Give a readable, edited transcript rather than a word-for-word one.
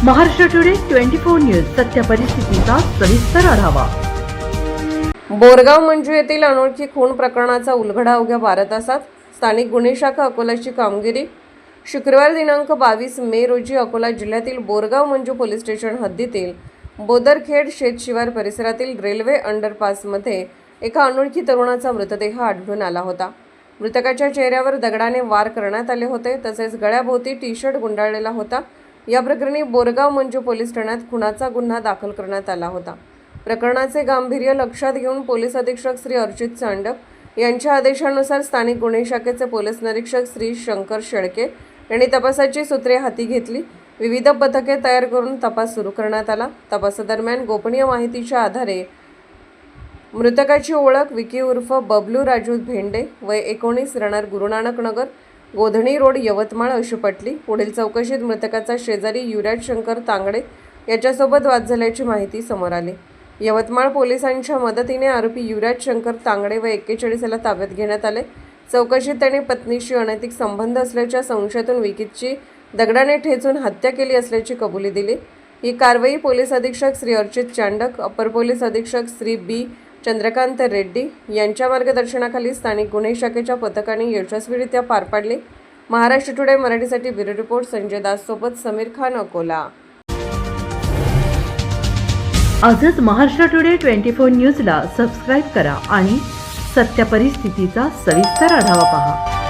Maharashtra today 24 news सत्य परिस्थितीचा सविस्तर आढावा। बोरगाव मंजू येथील अनोळखी खून प्रकरणाचा उलगडा अवघ्या 12 तासात। स्थानिक गुन्हे शाखा अकोलाची कामगिरी। शुक्रवार दिनांक 22 मे रोजी अकोला जिल्ह्यातील बोरगाव मंजू पोलीस स्टेशन हद्दीतील बोदरखेड शेतशिवार परिसरातील रेल्वे अंडरपासमध्ये एका अनोळखी तरुणाचा मृतदेह आढळून आला होता। मृतकाच्या चेहऱ्यावर दगडाने वार करण्यात आले होते, तसेच गळ्याभोवती टी-शर्ट गुंडाळलेला होता। या प्रकरणी बोरगाव मंजू पोलीस ठाण्यात खुनाचा गुन्हा दाखल करण्यात आला होता। प्रकरणाचे गांभीर्य लक्षात घेऊन पोलीस अधीक्षक श्री अर्चित चांडक यांच्या आदेशानुसार स्थानिक गुन्हे शाखेचे पोलीस निरीक्षक श्री शंकर शेळके यांनी तपासाची सूत्रे हाती घेतली। विविध पथके तयार करून तपास सुरू करण्यात आला। तपासादरम्यान गोपनीय माहितीच्या आधारे मृतकाची ओळख विकी उर्फ बबलू राजू भेंडे वय 19 राहणार गुरुनानक नगर गोधणी रोड यवतमाळ अशी पटली। पुढील चौकशीत मृतकाचा शेजारी युवराज शंकर तांगडे याच्यासोबत वाद झाल्याची माहिती समोर आली। यवतमाळ पोलिसांच्या मदतीने आरोपी युवराज शंकर तांगडे व 41 याला ताब्यात घेण्यात आले। चौकशीत त्याने पत्नीशी अनैतिक संबंध असल्याच्या संशयातून विकीची दगडाने ठेचून हत्या केली असल्याची कबुली दिली। ही कारवाई पोलीस अधीक्षक श्री अर्चित चांडक, अपर पोलीस अधीक्षक श्री बी चंद्रकांत रेड्डी यांच्या मार्गदर्शनाखाली स्थानिक गुन्हे शाखेच्या पथकाने यशस्वीरित्या पार पाडली। महाराष्ट्र टुडे मराठीसाठी ब्युरो रिपोर्ट संजय दास सोबत समीर खान, अकोला। आजच महाराष्ट्र टुडे 24 न्यूजला सबस्क्राइब करा आणि सत्य परिस्थितीचा सविस्तर आढावा पहा।